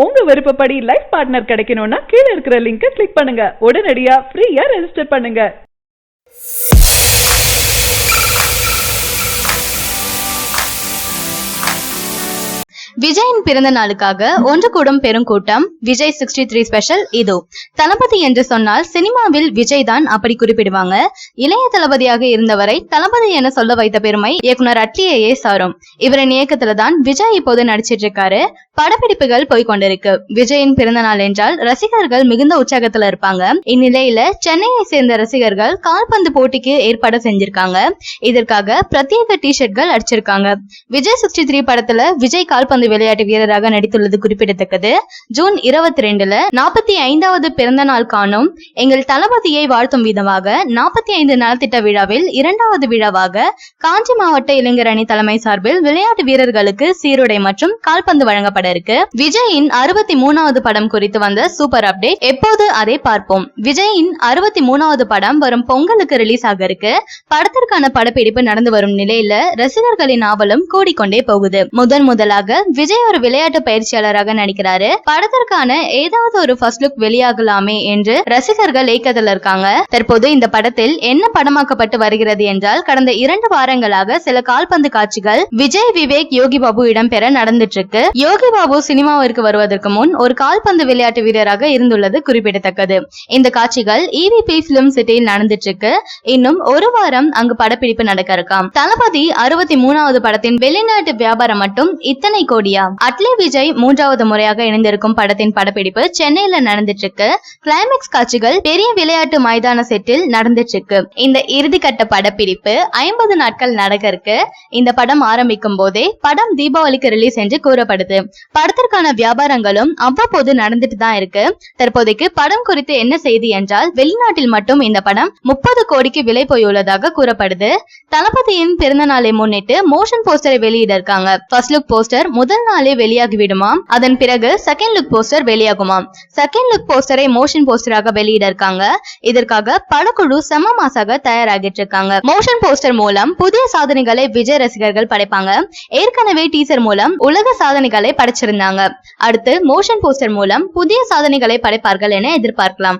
உங்க விருப்பப்படி life partner கிடைக்கணும்னா கீழே இருக்கிற லிங்கை கிளிக் பண்ணுங்க. உடனடியா ஃப்ரீயா ரெஜிஸ்டர் பண்ணுங்க. விஜயின் பிறந்த நாளுக்காக ஒன்று கூடும் பெருங்கூட்டம். விஜய் 63 ஸ்பெஷல் இதோ. தளபதி என்று சொன்னால் சினிமாவில் விஜய் தான் அப்படி குறிப்பிடுவாங்க. இளைய தளபதியாக இருந்தவரை தளபதி என சொல்ல வைத்த பெருமை இயக்குனர் அட்லியையே சாரும். இவரின் இயக்கத்துல தான் விஜய் இப்போது நடிச்சிட்டு இருக்காரு. படப்பிடிப்புகள் போய்கொண்டிருக்கு. விஜயின் பிறந்த நாள் என்றால் ரசிகர்கள் மிகுந்த உற்சாகத்துல இருப்பாங்க. இந்நிலையில சென்னையை சேர்ந்த ரசிகர்கள் கால்பந்து போட்டிக்கு ஏற்பாடு செஞ்சிருக்காங்க. இதற்காக பிரத்யேக டிஷர்ட்கள் அடிச்சிருக்காங்க. விஜய் 63 படத்துல விஜய் கால்பந்து விளையாட்டு வீரராக நடித்துள்ளது குறிப்பிடத்தக்கது. ஜூன் 22 45வது பிறந்த நாள் காணும் எங்கள் தளபதியை வாழ்த்தும் விதமாக 45 நலத்திட்ட விழாவில் 2வது விழாவாக காஞ்சி மாவட்ட இளைஞர் அணி தலைமை சார்பில் விளையாட்டு வீரர்களுக்கு சீருடை மற்றும் கால்பந்து வழங்கப்பட இருக்கு. விஜயின் 63வது படம் குறித்து வந்த சூப்பர் அப்டேட். எப்போது அதை பார்ப்போம். விஜயின் 63வது படம் வரும் பொங்கலுக்கு ரிலீஸ் ஆக இருக்கு. படத்திற்கான படப்பிடிப்பு நடந்து வரும் நிலையில ரசிகர்களின் ஆவலும் கூடிக்கொண்டே போகுது. முதலாக விஜய் ஒரு விளையாட்டு பயிற்சியாளராக நடிக்கிறாரு. படத்திற்கான ஏதாவது ஒரு ஃபர்ஸ்ட் லுக் வெளியாகலாமே என்று ரசிகர்கள் ஏக்கத்தில் இருக்காங்க. தற்போது இந்த படத்தில் என்ன படமாக்கப்பட்டு வருகிறது என்றால், கடந்த 2 வாரங்களாக சில கால்பந்து காட்சிகள் விஜய், விவேக், யோகி பாபு இடம்பெற நடந்துட்டு இருக்கு. யோகி பாபு சினிமாவிற்கு வருவதற்கு முன் ஒரு கால்பந்து விளையாட்டு வீரராக இருந்துள்ளது குறிப்பிடத்தக்கது. இந்த காட்சிகள் EVP பிலிம் சிட்டியில் நடந்துட்டு இருக்கு. இன்னும் ஒரு வாரம் அங்கு படப்பிடிப்பு நடக்க இருக்காம். தளபதி 63வது படத்தின் வெளிநாட்டு வியாபாரம் மட்டும் இத்தனை கோடியா? அட்லி விஜய் 3வது முறையாக இணைந்திருக்கும் படத்தின் படப்பிடிப்பு சென்னையில நடந்துட்டு இருக்கு. கிளைமேக்ஸ் காட்சிகள் பெரிய விளையாட்டு மைதான செட்டில் நடந்துட்டு இருக்கு. இந்த இறுதிக்கட்ட படப்பிடிப்பு 50 நாட்கள் நடக்க இருக்கு. இந்த படம் ஆரம்பிக்கும் போதே படம் தீபாவளிக்கு ரிலீஸ் என்று கூறப்படுது. படத்திற்கான வியாபாரங்களும் அவ்வப்போது நடந்துட்டு தான் இருக்கு. தற்போதைக்கு படம் குறித்து என்ன செய்தி என்றால், வெளிநாட்டில் மட்டும் இந்த படம் 30 கோடிக்கு விலை போயுள்ளதாக கூறப்படுது. தளபதியின் பிறந்த நாளை முன்னிட்டு மோஷன் போஸ்டரை வெளியிட இருக்காங்க. ஃபர்ஸ்ட் லுக் போஸ்டர் முதல் நாளே வெளியாகி விடுமாம். அதன் பிறகு செகண்ட் லுக் போஸ்டர் வெளியாகுமாம். செகண்ட் லுக் போஸ்டரை மோஷன் போஸ்டராக வெளியிட இருக்காங்க. இதற்காக படக்குழு செம மாசாக தயாராகிட்டு இருக்காங்க. மோஷன் போஸ்டர் மூலம் புதிய சாதனைகளை விஜய் ரசிகர்கள் படைப்பாங்க. ஏற்கனவே டீசர் மூலம் உலக சாதனைகளை படைச்சிருந்தாங்க. அடுத்து மோஷன் போஸ்டர் மூலம் புதிய சாதனைகளை படைப்பார்கள் என எதிர்பார்க்கலாம்.